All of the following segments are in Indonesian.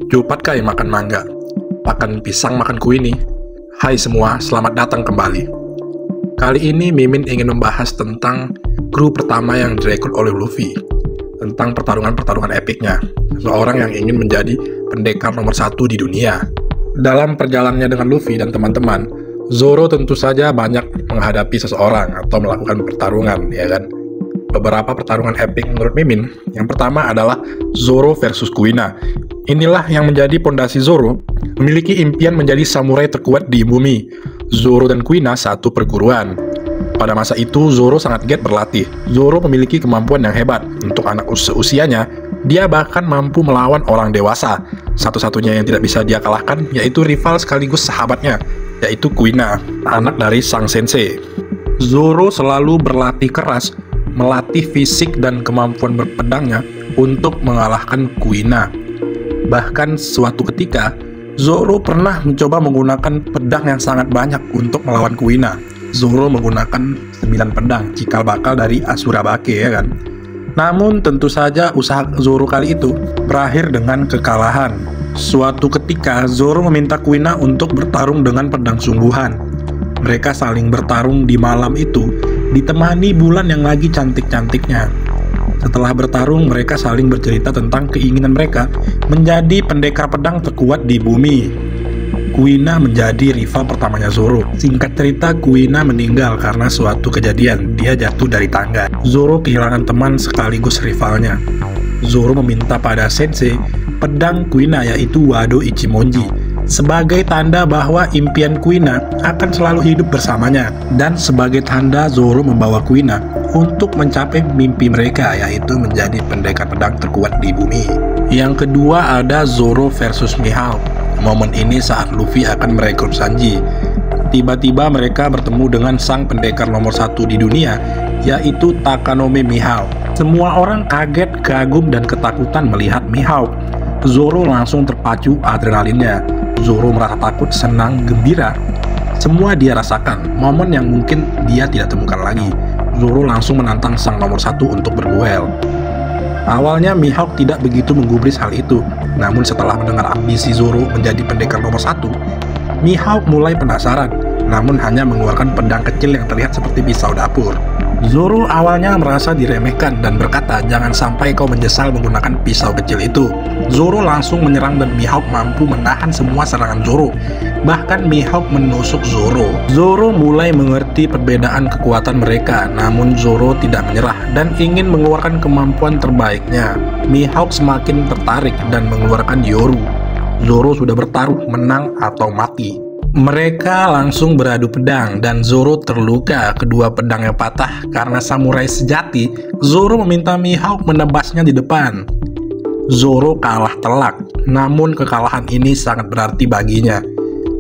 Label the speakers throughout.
Speaker 1: Jupat kai makan mangga, pakan pisang makan kuini. Hai semua, selamat datang kembali. Kali ini Mimin ingin membahas tentang kru pertama yang direkrut oleh Luffy, tentang pertarungan-pertarungan epiknya, seorang yang ingin menjadi pendekar nomor 1 di dunia. Dalam perjalanannya dengan Luffy dan teman-teman, Zoro tentu saja banyak menghadapi seseorang atau melakukan pertarungan, ya kan? Beberapa pertarungan epik menurut Mimin. Yang pertama adalah Zoro versus Kuina. Inilah yang menjadi pondasi Zoro, memiliki impian menjadi samurai terkuat di bumi. Zoro dan Kuina satu perguruan. Pada masa itu, Zoro sangat giat berlatih. Zoro memiliki kemampuan yang hebat. Untuk anak seusianya, dia bahkan mampu melawan orang dewasa. Satu-satunya yang tidak bisa dia kalahkan yaitu rival sekaligus sahabatnya, yaitu Kuina, anak dari sang sensei. Zoro selalu berlatih keras, melatih fisik dan kemampuan berpedangnya untuk mengalahkan Kuina. Bahkan suatu ketika, Zoro pernah mencoba menggunakan pedang yang sangat banyak untuk melawan Kuina. Zoro menggunakan 9 pedang, cikal bakal dari Asura Bake, ya kan? Namun tentu saja usaha Zoro kali itu berakhir dengan kekalahan. Suatu ketika, Zoro meminta Kuina untuk bertarung dengan pedang sungguhan. Mereka saling bertarung di malam itu, ditemani bulan yang lagi cantik-cantiknya. Setelah bertarung, mereka saling bercerita tentang keinginan mereka menjadi pendekar pedang terkuat di bumi. Kuina menjadi rival pertamanya Zoro. Singkat cerita, Kuina meninggal karena suatu kejadian. Dia jatuh dari tangga. Zoro kehilangan teman sekaligus rivalnya. Zoro meminta pada sensei pedang Kuina, yaitu Wado Ichimonji, sebagai tanda bahwa impian Kuina akan selalu hidup bersamanya, dan sebagai tanda Zoro membawa Kuina untuk mencapai mimpi mereka, yaitu menjadi pendekar pedang terkuat di bumi. Yang kedua ada Zoro versus Mihawk. Momen ini saat Luffy akan merekrut Sanji. Tiba-tiba mereka bertemu dengan sang pendekar nomor 1 di dunia, yaitu Takanome Mihawk. Semua orang kaget, kagum, dan ketakutan melihat Mihawk. Zoro langsung terpacu adrenalinnya. Zoro merasa takut, senang, gembira. Semua dia rasakan, momen yang mungkin dia tidak temukan lagi. Zoro langsung menantang sang nomor 1 untuk berduel. Awalnya Mihawk tidak begitu menggubris hal itu, namun setelah mendengar ambisi Zoro menjadi pendekar nomor 1, Mihawk mulai penasaran, namun hanya mengeluarkan pedang kecil yang terlihat seperti pisau dapur. Zoro awalnya merasa diremehkan dan berkata, "Jangan sampai kau menyesal menggunakan pisau kecil itu." Zoro langsung menyerang dan Mihawk mampu menahan semua serangan Zoro. Bahkan Mihawk menusuk Zoro. Zoro mulai mengerti perbedaan kekuatan mereka, namun Zoro tidak menyerah dan ingin mengeluarkan kemampuan terbaiknya. Mihawk semakin tertarik dan mengeluarkan Yoru. Zoro sudah bertaruh menang atau mati. Mereka langsung beradu pedang dan Zoro terluka, kedua pedangnya patah. Karena samurai sejati, Zoro meminta Mihawk menebasnya di depan. Zoro kalah telak, namun kekalahan ini sangat berarti baginya.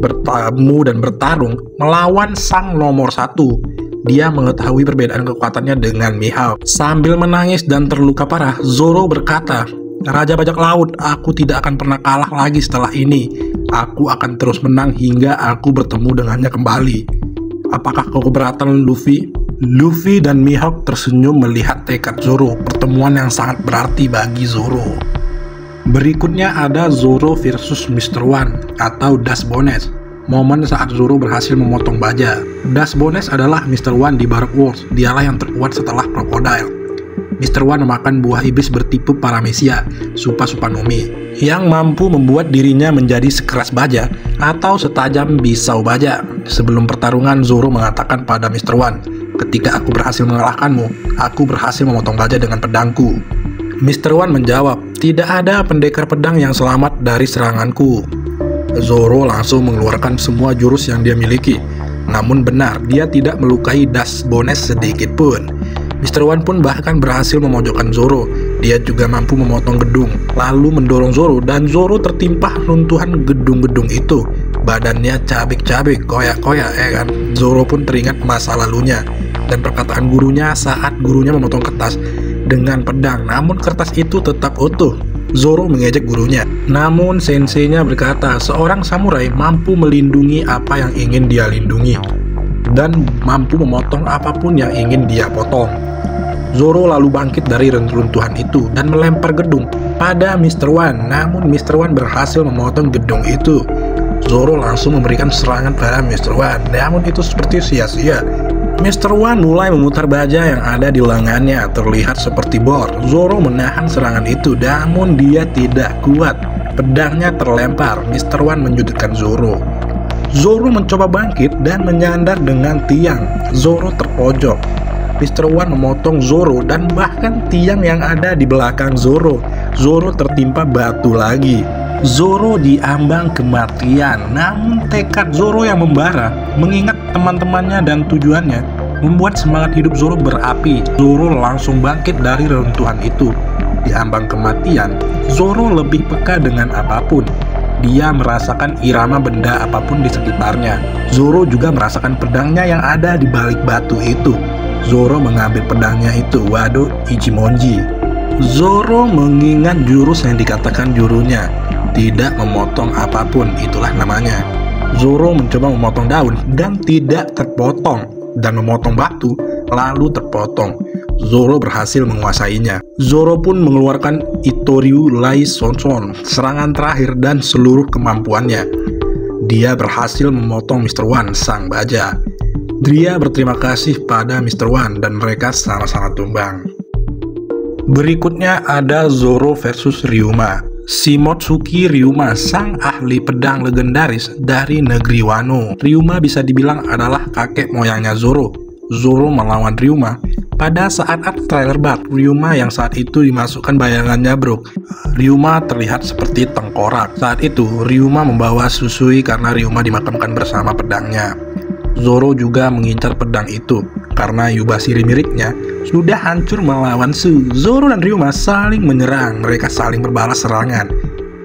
Speaker 1: Bertemu dan bertarung melawan sang nomor 1. Dia mengetahui perbedaan kekuatannya dengan Mihawk. Sambil menangis dan terluka parah, Zoro berkata, "Raja bajak laut, aku tidak akan pernah kalah lagi setelah ini. Aku akan terus menang hingga aku bertemu dengannya kembali. Apakah kau keberatan, Luffy?" Luffy dan Mihawk tersenyum melihat tekad Zoro, pertemuan yang sangat berarti bagi Zoro. Berikutnya ada Zoro versus Mr. One atau Dust Bones. Momen saat Zoro berhasil memotong baja. Dust Bones adalah Mr. One di Baroque Wars. Dialah yang terkuat setelah Crocodile. Mr. One memakan buah iblis bertipe Paramecia, Supanomi, yang mampu membuat dirinya menjadi sekeras baja atau setajam pisau baja. Sebelum pertarungan, Zoro mengatakan pada Mr. One, "Ketika aku berhasil mengalahkanmu, aku berhasil memotong baja dengan pedangku." Mr. One menjawab, "Tidak ada pendekar pedang yang selamat dari seranganku." Zoro langsung mengeluarkan semua jurus yang dia miliki. Namun benar, dia tidak melukai Dust Bones sedikit pun. Mr. One pun bahkan berhasil memojokkan Zoro. Dia juga mampu memotong gedung, lalu mendorong Zoro, dan Zoro tertimpa runtuhan gedung-gedung itu. Badannya cabik-cabik, koyak-koyak, ya kan? Zoro pun teringat masa lalunya dan perkataan gurunya saat gurunya memotong kertas dengan pedang, namun kertas itu tetap utuh. Zoro mengejek gurunya. Namun senseinya berkata, seorang samurai mampu melindungi apa yang ingin dia lindungi dan mampu memotong apapun yang ingin dia potong. Zoro lalu bangkit dari reruntuhan itu dan melempar gedung pada Mr. One. Namun Mr. One berhasil memotong gedung itu. Zoro langsung memberikan serangan pada Mr. One, namun itu seperti sia-sia. Mr. One mulai memutar baja yang ada di lengannya, terlihat seperti bor. Zoro menahan serangan itu, namun dia tidak kuat. Pedangnya terlempar. Mr. One menyudutkan Zoro. Zoro mencoba bangkit dan menyandar dengan tiang. Zoro terpojok. Mr. One memotong Zoro dan bahkan tiang yang ada di belakang Zoro. Zoro tertimpa batu lagi. Zoro diambang kematian, namun tekad Zoro yang membara, mengingat teman-temannya dan tujuannya, membuat semangat hidup Zoro berapi. Zoro langsung bangkit dari reruntuhan itu. Diambang kematian, Zoro lebih peka dengan apapun. Dia merasakan irama benda apapun di sekitarnya. Zoro juga merasakan pedangnya yang ada di balik batu itu. Zoro mengambil pedangnya itu, Wado Ichimonji. Zoro mengingat jurus yang dikatakan jurunya, tidak memotong apapun, itulah namanya. Zoro mencoba memotong daun dan tidak terpotong, dan memotong batu lalu terpotong. Zoro berhasil menguasainya. Zoro pun mengeluarkan Itoryu Lai Sonson, serangan terakhir dan seluruh kemampuannya. Dia berhasil memotong Mr. One, sang baja. Dia berterima kasih pada Mr. One dan mereka sama-sama tumbang. Berikutnya ada Zoro versus Ryuma. Shimotsuki Ryuma, sang ahli pedang legendaris dari negeri Wano. Ryuma bisa dibilang adalah kakek moyangnya Zoro. Zoro melawan Ryuma. Pada saat trailer bak, Ryuma yang saat itu dimasukkan bayangannya Brook. Ryuma terlihat seperti tengkorak. Saat itu, Ryuma membawa Susui karena Ryuma dimakamkan bersama pedangnya. Zoro juga mengincar pedang itu karena Yubashiri miliknya sudah hancur melawan Su. Zoro dan Ryuma saling menyerang. Mereka saling berbalas serangan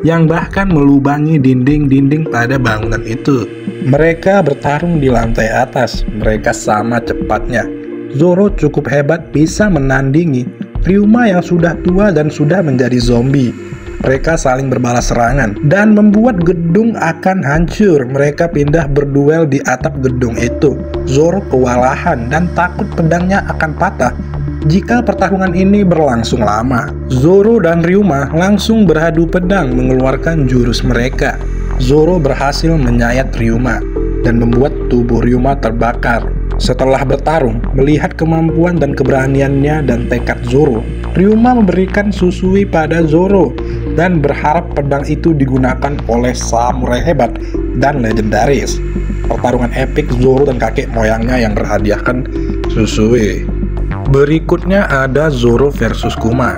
Speaker 1: yang bahkan melubangi dinding-dinding pada bangunan itu. Mereka bertarung di lantai atas. Mereka sama cepatnya. Zoro cukup hebat bisa menandingi Ryuma yang sudah tua dan sudah menjadi zombie. Mereka saling berbalas serangan dan membuat gedung akan hancur. Mereka pindah berduel di atap gedung itu. Zoro kewalahan dan takut pedangnya akan patah jika pertarungan ini berlangsung lama. Zoro dan Ryuma langsung beradu pedang mengeluarkan jurus mereka. Zoro berhasil menyayat Ryuma dan membuat tubuh Ryuma terbakar. Setelah bertarung, melihat kemampuan dan keberaniannya dan tekad Zoro, Ryuma memberikan Susui pada Zoro dan berharap pedang itu digunakan oleh samurai hebat dan legendaris. Pertarungan epik Zoro dan kakek moyangnya yang berhadiahkan Susui. Berikutnya ada Zoro versus Kuma.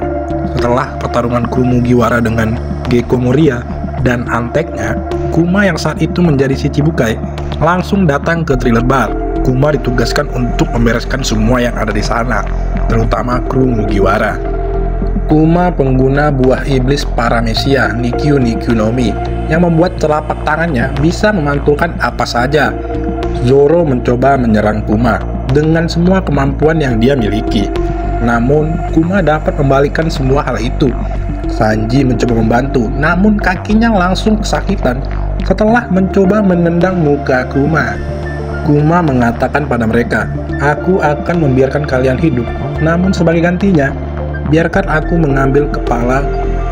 Speaker 1: Setelah pertarungan Kumugiwara dengan Gekko Moria dan anteknya, Kuma yang saat itu menjadi Shichibukai langsung datang ke Thriller Bar. Kuma ditugaskan untuk membereskan semua yang ada di sana, terutama kru Mugiwara. Kuma pengguna buah iblis Paramecia, Nikyu Nikyu no Mi, yang membuat telapak tangannya bisa memantulkan apa saja. Zoro mencoba menyerang Kuma dengan semua kemampuan yang dia miliki. Namun, Kuma dapat membalikan semua hal itu. Sanji mencoba membantu, namun kakinya langsung kesakitan setelah mencoba menendang muka Kuma. Kuma mengatakan pada mereka, "Aku akan membiarkan kalian hidup, namun sebagai gantinya, biarkan aku mengambil kepala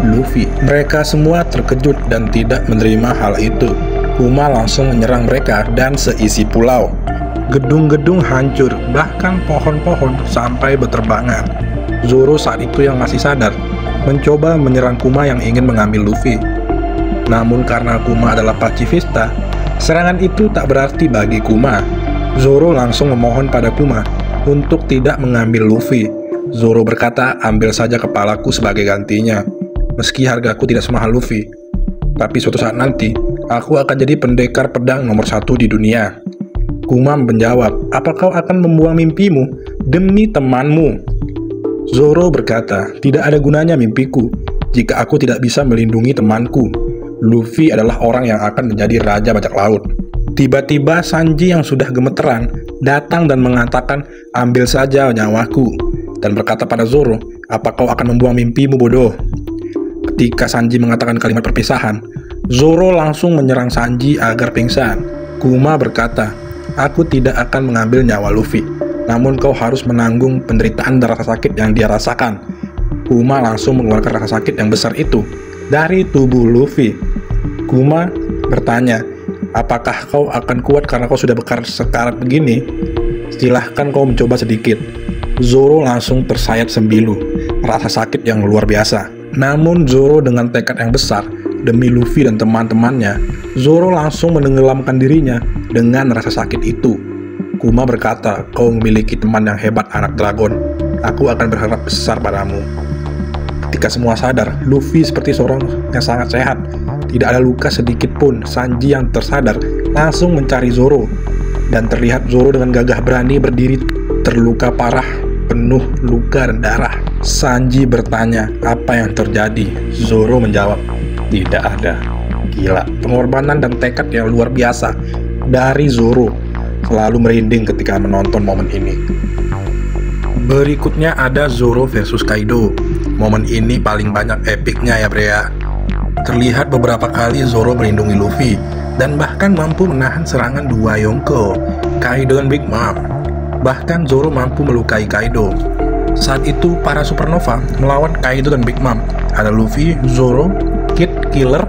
Speaker 1: Luffy." Mereka semua terkejut dan tidak menerima hal itu. Kuma langsung menyerang mereka dan seisi pulau. Gedung-gedung hancur, bahkan pohon-pohon sampai berterbangan. Zoro saat itu yang masih sadar, mencoba menyerang Kuma yang ingin mengambil Luffy. Namun karena Kuma adalah pacifista, serangan itu tak berarti bagi Kuma. Zoro langsung memohon pada Kuma untuk tidak mengambil Luffy. Zoro berkata, "Ambil saja kepalaku sebagai gantinya. Meski hargaku tidak semahal Luffy, tapi suatu saat nanti, aku akan jadi pendekar pedang nomor 1 di dunia." Kuma menjawab, "Apa kau akan membuang mimpimu demi temanmu?" Zoro berkata, "Tidak ada gunanya mimpiku jika aku tidak bisa melindungi temanku. Luffy adalah orang yang akan menjadi raja bajak laut." Tiba-tiba Sanji yang sudah gemeteran datang dan mengatakan, "Ambil saja nyawaku," dan berkata pada Zoro, "Apa kau akan membuang mimpimu, bodoh?" Ketika Sanji mengatakan kalimat perpisahan, Zoro langsung menyerang Sanji agar pingsan. Kuma berkata, "Aku tidak akan mengambil nyawa Luffy. namun kau harus menanggung penderitaan dan rasa sakit yang dia rasakan. Kuma langsung mengeluarkan rasa sakit yang besar itu dari tubuh Luffy. Kuma bertanya, apakah kau akan kuat karena kau sudah sekarat begini? Silahkan kau mencoba sedikit. Zoro langsung tersayat sembilu, rasa sakit yang luar biasa. Namun Zoro dengan tekad yang besar, demi Luffy dan teman-temannya, Zoro langsung menenggelamkan dirinya dengan rasa sakit itu. Kuma berkata, kau memiliki teman yang hebat anak dragon. Aku akan berharap besar padamu. Ketika semua sadar, Luffy seperti seorang yang sangat sehat. Tidak ada luka sedikit pun. Sanji yang tersadar langsung mencari Zoro. Dan terlihat Zoro dengan gagah berani berdiri terluka parah, penuh luka dan darah. Sanji bertanya, apa yang terjadi? Zoro menjawab, tidak ada. Gila, pengorbanan dan tekad yang luar biasa dari Zoro. Selalu merinding ketika menonton momen ini. Berikutnya ada Zoro versus Kaido. Momen ini paling banyak epicnya ya Brea. Terlihat beberapa kali Zoro melindungi Luffy dan bahkan mampu menahan serangan dua Yonko, Kaido dan Big Mom. Bahkan Zoro mampu melukai Kaido. Saat itu para Supernova melawan Kaido dan Big Mom. Ada Luffy, Zoro, Kid, Killer,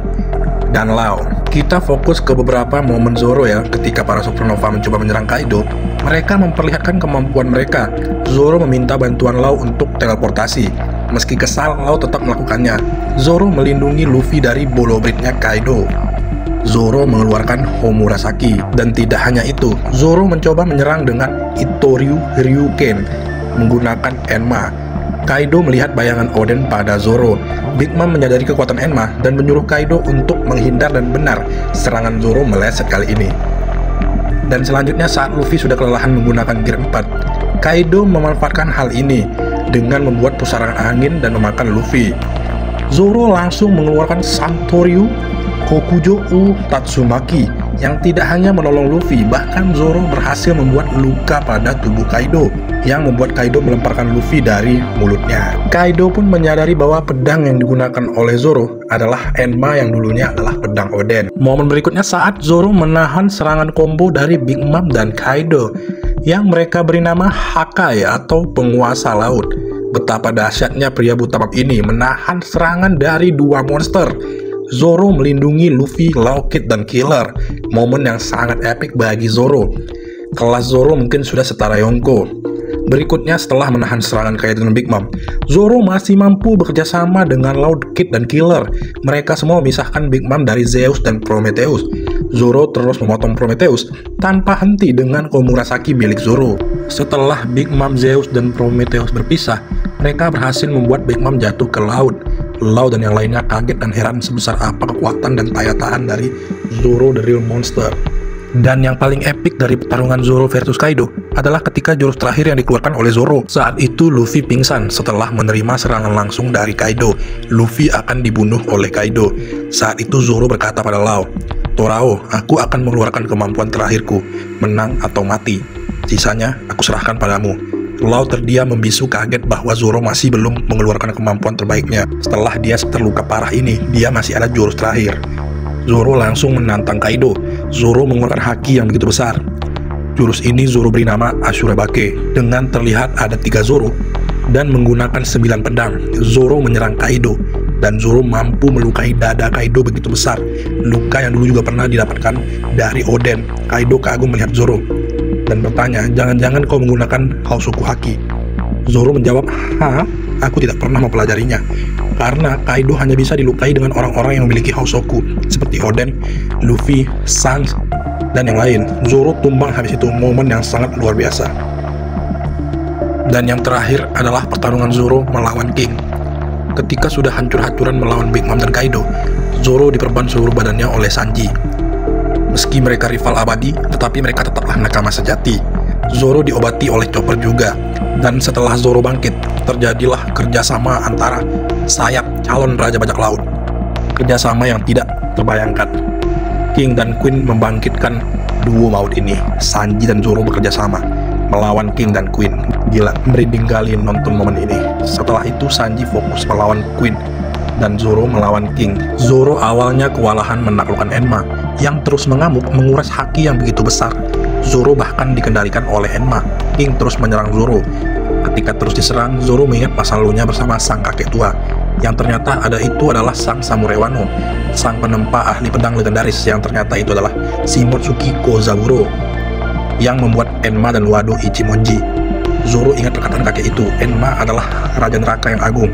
Speaker 1: dan Law. Kita fokus ke beberapa momen Zoro ya. Ketika para Supernova mencoba menyerang Kaido, mereka memperlihatkan kemampuan mereka. Zoro meminta bantuan Law untuk teleportasi. Meski kesal, Law tetap melakukannya. Zoro melindungi Luffy dari bolo break-nya Kaido. Zoro mengeluarkan Homurasaki. Dan tidak hanya itu, Zoro mencoba menyerang dengan Itoryu Ryuken menggunakan Enma. Kaido melihat bayangan Oden pada Zoro. Big Mom menyadari kekuatan Enma dan menyuruh Kaido untuk menghindar, dan benar, serangan Zoro meleset kali ini. Dan selanjutnya saat Luffy sudah kelelahan menggunakan Gear 4, Kaido memanfaatkan hal ini dengan membuat pusaran angin dan memakan Luffy. Zoro langsung mengeluarkan Santoryu Kokujo Tatsumaki yang tidak hanya menolong Luffy, bahkan Zoro berhasil membuat luka pada tubuh Kaido yang membuat Kaido melemparkan Luffy dari mulutnya. Kaido pun menyadari bahwa pedang yang digunakan oleh Zoro adalah Enma yang dulunya adalah pedang Oden. Momen berikutnya saat Zoro menahan serangan combo dari Big Mom dan Kaido yang mereka beri nama Hakai atau penguasa laut. Betapa dahsyatnya pria buta map ini menahan serangan dari dua monster. Zoro melindungi Luffy, Law, Kid, dan Killer. Momen yang sangat epic bagi Zoro. Kelas Zoro mungkin sudah setara Yonko. Berikutnya setelah menahan serangan Kaido dan Big Mom, Zoro masih mampu bekerja sama dengan Law, Kid, dan Killer. Mereka semua memisahkan Big Mom dari Zeus dan Prometheus. Zoro terus memotong Prometheus tanpa henti dengan Komurasaki milik Zoro. Setelah Big Mom, Zeus, dan Prometheus berpisah, mereka berhasil membuat Big Mom jatuh ke laut. Law dan yang lainnya kaget dan heran sebesar apa kekuatan dan daya tahan dari Zoro the Real Monster. Dan yang paling epic dari pertarungan Zoro versus Kaido adalah ketika jurus terakhir yang dikeluarkan oleh Zoro. Saat itu Luffy pingsan setelah menerima serangan langsung dari Kaido. Luffy akan dibunuh oleh Kaido. Saat itu Zoro berkata pada Law, Torao, aku akan mengeluarkan kemampuan terakhirku, menang atau mati. Sisanya aku serahkan padamu. Law terdiam membisu kaget bahwa Zoro masih belum mengeluarkan kemampuan terbaiknya. Setelah dia terluka parah ini, dia masih ada jurus terakhir. Zoro langsung menantang Kaido. Zoro mengeluarkan haki yang begitu besar. Jurus ini Zoro beri nama Ashurabake. Dengan terlihat ada 3 Zoro dan menggunakan 9 pedang, Zoro menyerang Kaido. Dan Zoro mampu melukai dada Kaido begitu besar. Luka yang dulu juga pernah didapatkan dari Oden. Kaido kagum melihat Zoro dan bertanya, jangan-jangan kau menggunakan Hausoku Haki? Zoro menjawab, hah? Aku tidak pernah mempelajarinya. Karena Kaido hanya bisa dilukai dengan orang-orang yang memiliki Hausoku, seperti Oden, Luffy, Sans, dan yang lain. Zoro tumbang habis itu, momen yang sangat luar biasa. Dan yang terakhir adalah pertarungan Zoro melawan King. Ketika sudah hancur-hancuran melawan Big Mom dan Kaido, Zoro diperban seluruh badannya oleh Sanji. Meski mereka rival abadi, tetapi mereka tetaplah nakama sejati. Zoro diobati oleh Chopper juga. Dan setelah Zoro bangkit, terjadilah kerjasama antara sayap calon Raja Bajak Laut. Kerjasama yang tidak terbayangkan. King dan Queen membangkitkan duo maut ini. Sanji dan Zoro bekerja sama melawan King dan Queen. Gila, merinding kali nonton momen ini. Setelah itu Sanji fokus melawan Queen dan Zoro melawan King. Zoro awalnya kewalahan menaklukkan Enma yang terus mengamuk menguras haki yang begitu besar. Zoro bahkan dikendalikan oleh Enma. King terus menyerang Zoro. Ketika terus diserang, Zoro mengingat masa lalunya bersama sang kakek tua, yang ternyata adalah sang samurai Wano, sang penempa ahli pedang legendaris, yang ternyata itu adalah Shimotsuki Kozaburo, yang membuat Enma dan Wado Ichimonji. Zoro ingat perkataan kakek itu, Enma adalah raja neraka yang agung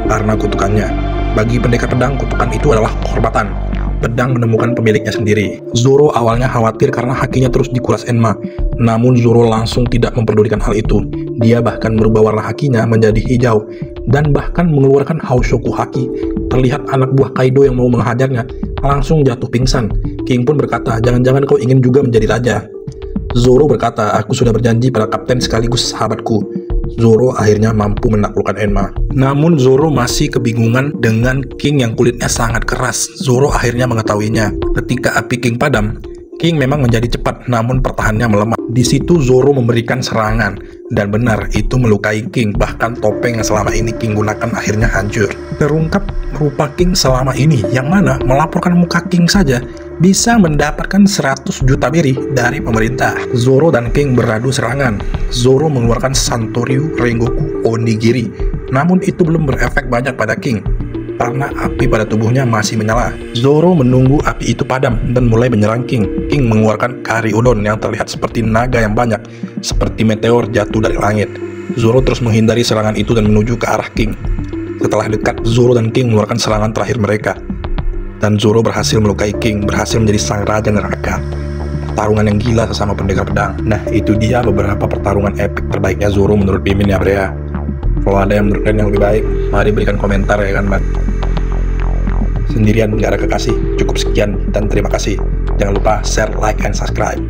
Speaker 1: karena kutukannya. Bagi pendekar pedang, kutukan itu adalah kehormatan. Pedang menemukan pemiliknya sendiri. Zoro awalnya khawatir karena hakinya terus dikuras Enma. Namun Zoro langsung tidak memperdulikan hal itu. Dia bahkan merubah warna hakinya menjadi hijau dan bahkan mengeluarkan Haoshoku haki. Terlihat anak buah Kaido yang mau menghajarnya langsung jatuh pingsan. King pun berkata, jangan-jangan kau ingin juga menjadi raja. Zoro berkata, aku sudah berjanji pada kapten sekaligus sahabatku. Zoro akhirnya mampu menaklukkan Enma. Namun Zoro masih kebingungan dengan King yang kulitnya sangat keras. Zoro akhirnya mengetahuinya. Ketika api King padam, King memang menjadi cepat, namun pertahanannya melemah. Di situ Zoro memberikan serangan, dan benar itu melukai King. Bahkan topeng yang selama ini King gunakan akhirnya hancur. Terungkap rupa King selama ini, yang mana melaporkan muka King saja bisa mendapatkan 100 juta beri dari pemerintah. Zoro dan King beradu serangan. Zoro mengeluarkan Santoryu Rengoku Onigiri, namun itu belum berefek banyak pada King karena api pada tubuhnya masih menyala. Zoro menunggu api itu padam dan mulai menyerang King. King mengeluarkan Kari Udon yang terlihat seperti naga yang banyak, seperti meteor jatuh dari langit. Zoro terus menghindari serangan itu dan menuju ke arah King. Setelah dekat, Zoro dan King mengeluarkan serangan terakhir mereka. Dan Zoro berhasil melukai King, berhasil menjadi sang raja neraka. Pertarungan yang gila sesama pendekar pedang. Nah, itu dia beberapa pertarungan epic terbaiknya Zoro menurut Mimin ya, Brea. Kalau ada yang menurut kalian yang lebih baik, mari berikan komentar ya kan, Mbak. Sendirian nggak ada kekasih. Cukup sekian dan terima kasih. Jangan lupa share, like, and subscribe.